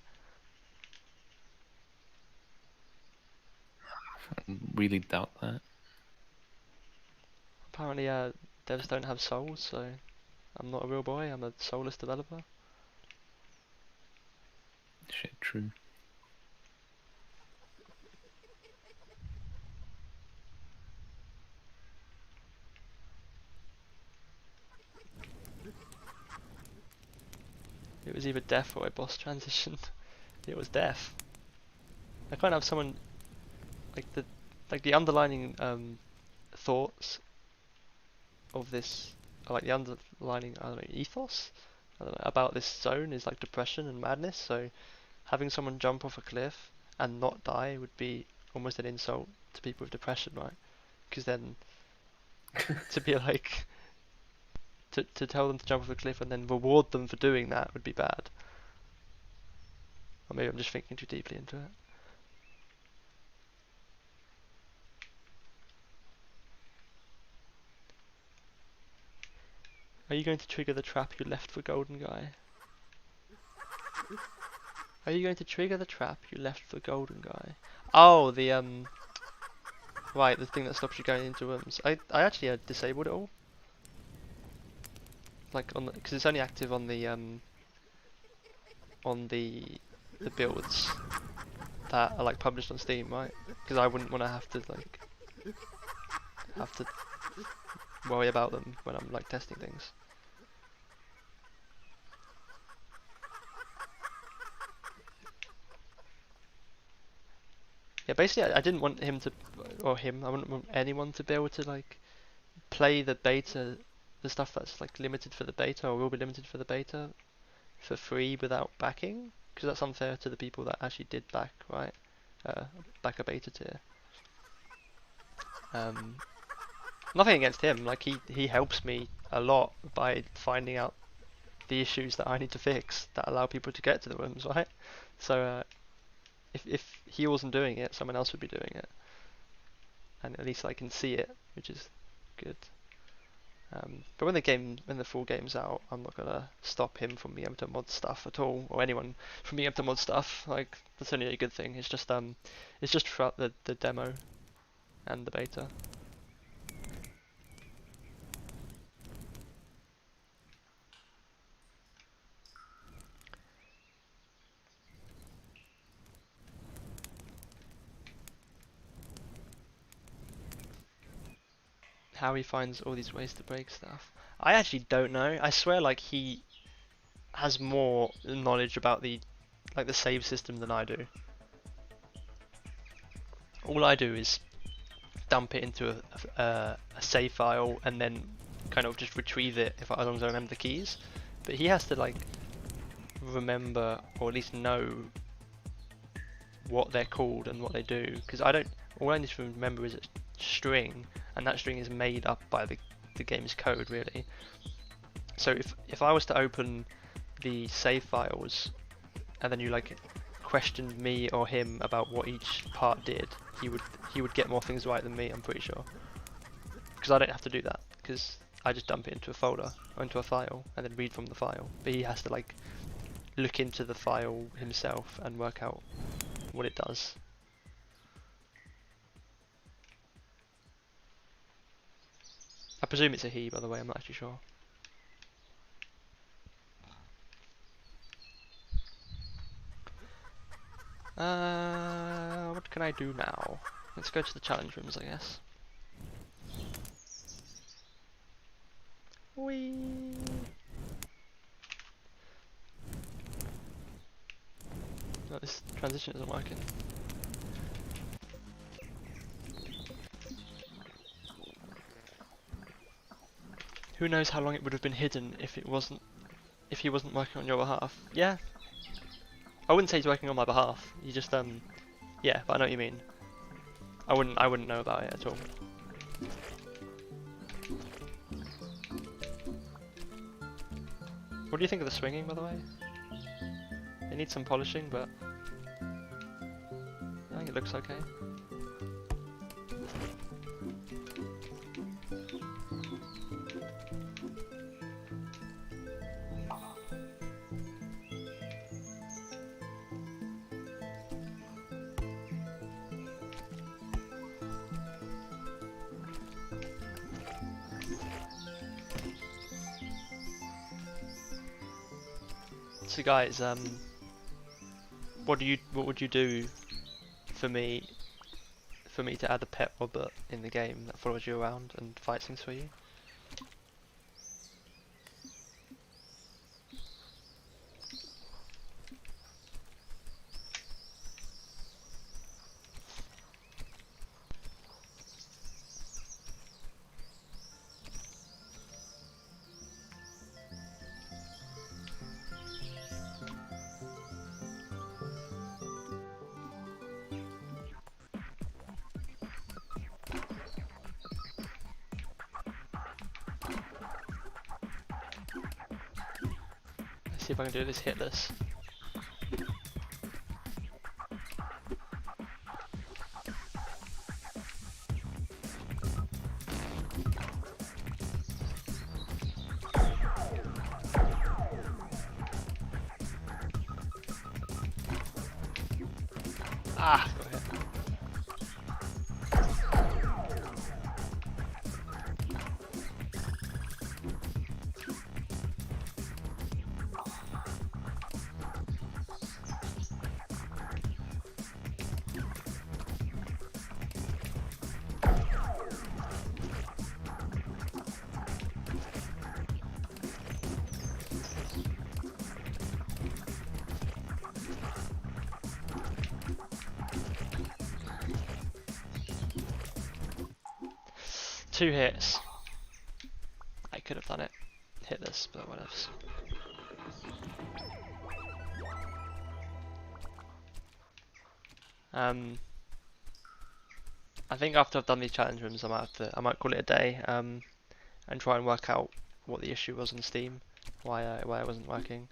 I really doubt that. Apparently, devs don't have souls, so I'm not a real boy. I'm a soulless developer. Shit, true. It was either death or a boss transition. It was death. I can't have someone like the underlining thoughts of this, or like the underlining, I don't know, ethos, I don't know, about this zone is like depression and madness. So having someone jump off a cliff and not die would be almost an insult to people with depression, right? Because then to be like to tell them to jump off a cliff and then reward them for doing that would be bad. Or maybe I'm just thinking too deeply into it. Are you going to trigger the trap you left for Golden Guy? Are you going to trigger the trap you left for Golden Guy? Oh, the right, the thing that stops you going into rooms. I actually disabled it all. Like on because it's only active on the builds that are like published on Steam, right? Because I wouldn't want to have to worry about them when I'm like testing things. Yeah, basically I didn't want him to, or him, I wouldn't want anyone to be able to like play the beta, the stuff that's like limited for the beta or will be limited for the beta for free without backing, because that's unfair to the people that actually did back, right? Back a beta tier. Nothing against him, like he helps me a lot by finding out the issues that I need to fix that allow people to get to the rooms, right? So if he wasn't doing it, someone else would be doing it, and at least I can see it, which is good. But when the full game's out, I'm not gonna stop him from being able to mod stuff at all, or anyone from being able to mod stuff. Like that's only a good thing. It's just throughout the demo and the beta. How he finds all these ways to break stuff, I actually don't know. I swear, like he has more knowledge about the save system than I do. All I do is dump it into a save file and then kind of just retrieve it as long as I remember the keys. But he has to like remember or at least know what they're called and what they do, because I don't. All I need to remember is a string, and that string is made up by the game's code, really. So if I was to open the save files and then you like questioned me or him about what each part did, he would get more things right than me, I'm pretty sure. Because I don't have to do that, because I just dump it into a folder or into a file and then read from the file. But he has to like look into the file himself and work out what it does. I presume it's a he, by the way, I'm not actually sure. What can I do now? Let's go to the challenge rooms, I guess. Whee! No, this transition isn't working. Who knows how long it would have been hidden if he wasn't working on your behalf. Yeah. I wouldn't say he's working on my behalf. He just yeah, but I know what you mean. I wouldn't know about it at all. What do you think of the swinging, by the way? It needs some polishing, but I think it looks okay. So guys, what would you do for me to add a pet robot in the game that follows you around and fights things for you? Let's see if I can do this hitless. Ah, got hit. Two hits. I could have done it. Hit this, but what else? I think after I've done these challenge rooms, I might call it a day. And try and work out what the issue was on Steam, why it wasn't working.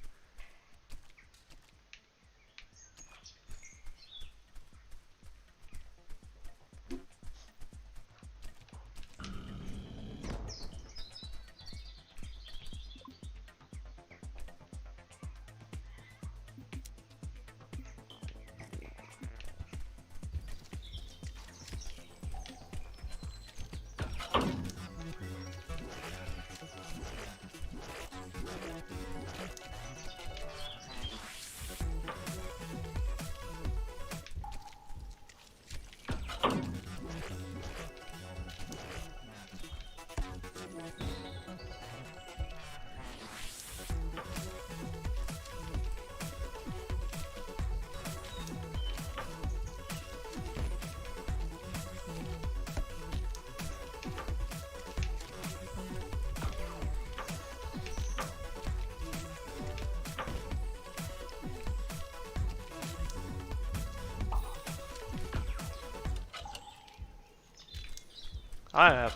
I am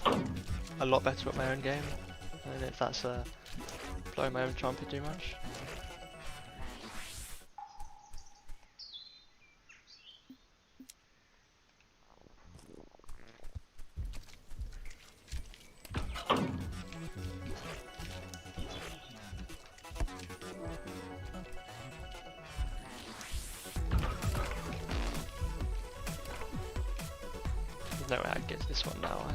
a lot better at my own game, and if that's blowing my own trumpet too much. There's no way I get this one now.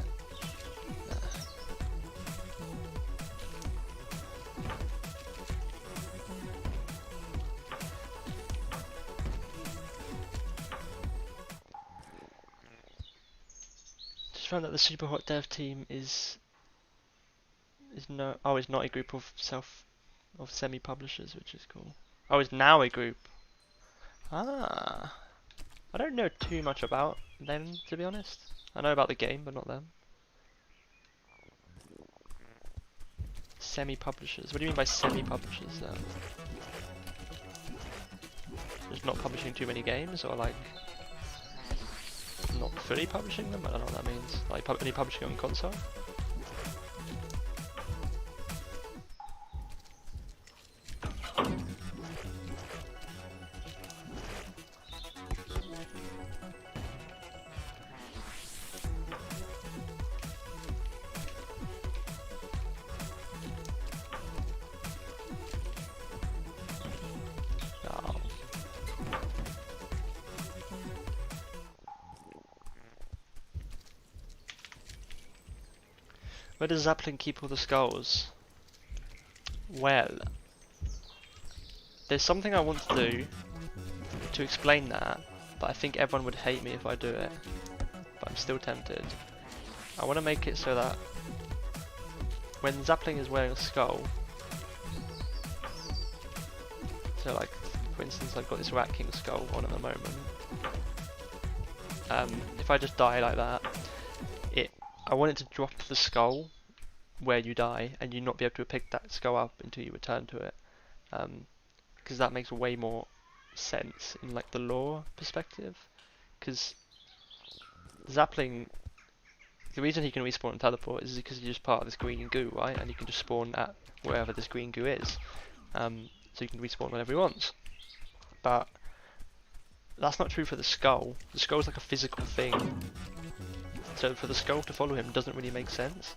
Just found that the Super Hot Dev team is not a group of semi-publishers, which is cool. Oh, it's now a group. Ah, I don't know too much about them, to be honest. I know about the game, but not them. Semi-publishers. What do you mean by semi-publishers? Just not publishing too many games, or like not fully publishing them? I don't know what that means. Like only publishing on console? Where does Zapling keep all the skulls? Well, There's something I want to do to explain that, but I think everyone would hate me if I do it. But I'm still tempted. I want to make it so that when Zapling is wearing a skull, so like for instance I've got this Rat King skull on at the moment, if I just die like that, I want it to drop the skull where you die and you not be able to pick that skull up until you return to it, because that makes way more sense in like the lore perspective, because Zapling, the reason he can respawn and teleport is because he's just part of this green goo, right? And you can just spawn at wherever this green goo is. So you can respawn whenever he wants. But that's not true for the skull. The skull's like a physical thing. So for the skull to follow him doesn't really make sense.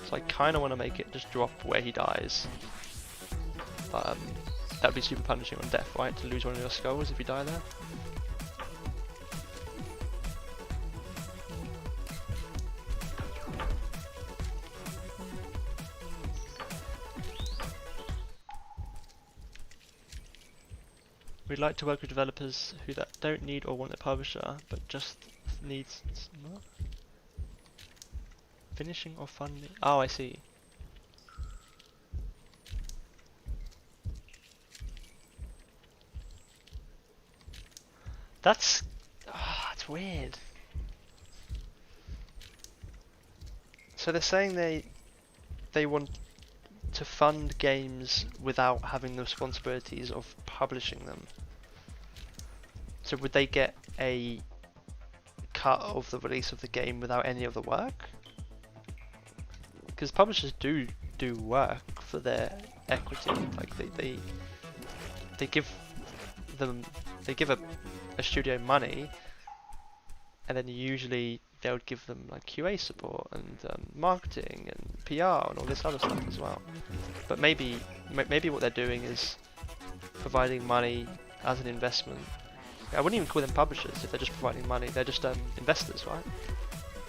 So I kind of want to make it just drop where he dies. But that'd be super punishing on death, right? To lose one of your skulls if you die there. We'd like to work with developers who don't need or want a publisher, but just needs what? Finishing or funding. Oh, I see. That's weird. So they're saying they want to fund games without having the responsibilities of publishing them. So would they get a cut of the release of the game without any of the work? Because publishers do work for their equity. Like they give a studio money, and then usually they would give them like QA support and marketing and PR and all this other stuff as well. But maybe what they're doing is providing money as an investment. I wouldn't even call them publishers if they're just providing money. They're just investors, right?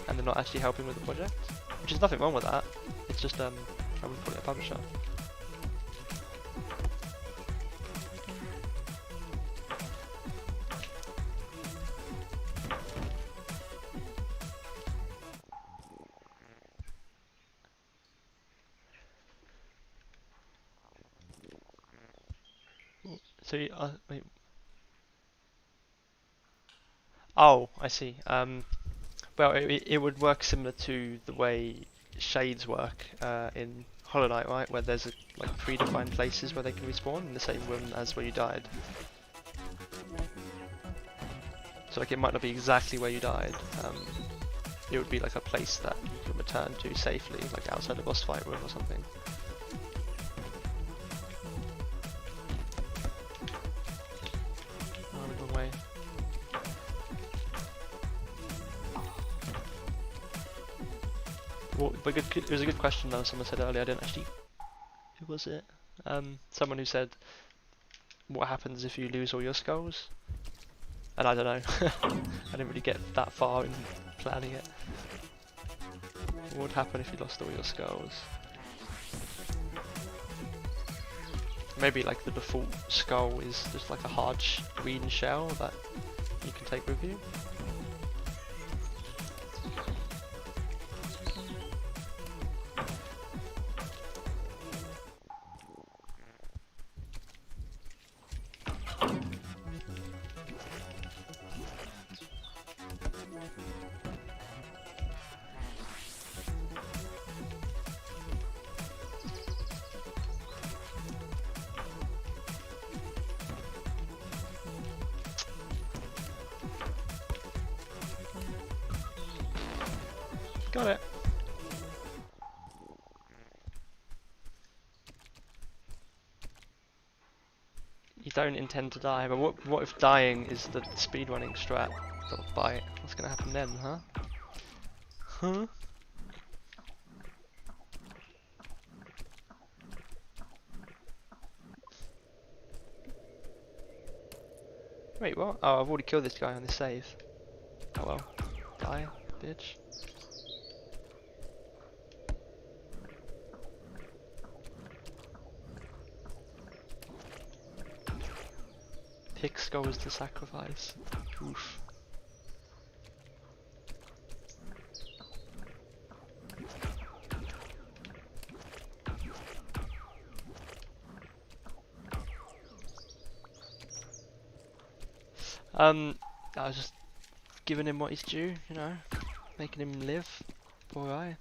And they're not actually helping with the project, which is nothing wrong with that. It's just I wouldn't call it a publisher. So wait. Oh, I see. Well, it would work similar to the way shades work in Hollow Knight, right? Where there's like predefined places where they can respawn in the same room as where you died. So like it might not be exactly where you died. It would be like a place that you can return to safely, like outside a boss fight room or something. Oh, wrong way. Well, but it was a good question though. Someone said earlier. I didn't actually. Who was it? Someone who said, "What happens if you lose all your skulls?" And I don't know. I didn't really get that far in planning it. What would happen if you lost all your skulls? Maybe like the default skull is just like a hard green shell that you can take with you. Got it. You don't intend to die, but what if dying is the speedrunning strat? Bite. What's gonna happen then, huh? Huh? Wait, what? Oh, I've already killed this guy on this save. Oh well. Die, bitch. Hicks goes to sacrifice. Oof. I was just giving him what he's due, you know, making him live. Poor guy.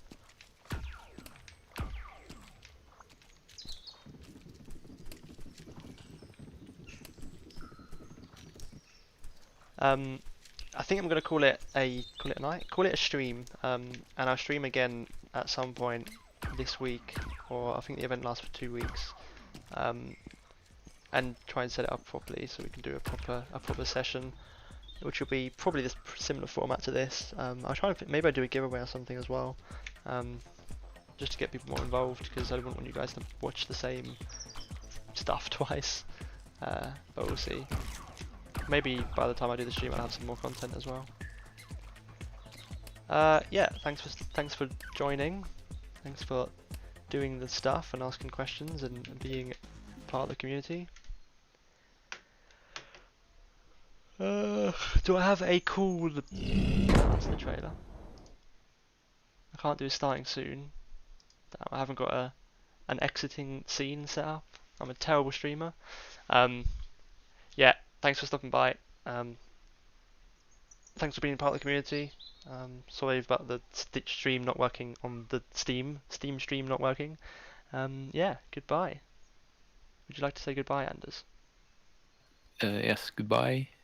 I think I'm gonna call it a night, call it a stream, and I'll stream again at some point this week, or I think the event lasts for 2 weeks, and try and set it up properly so we can do a proper session, which will be probably this similar format to this. I'll try and maybe I'll do a giveaway or something as well, just to get people more involved, because I don't want you guys to watch the same stuff twice. But we'll see. Maybe by the time I do the stream, I'll have some more content as well. Yeah, thanks for joining. Thanks for doing the stuff and asking questions and being part of the community. Do I have a cool? That's the trailer. I can't do starting soon. Damn, I haven't got an exiting scene set up. I'm a terrible streamer. Yeah, thanks for stopping by. Thanks for being part of the community. Sorry about the stream not working on the Steam stream not working. Yeah, goodbye. Would you like to say goodbye, Anders? Yes, goodbye.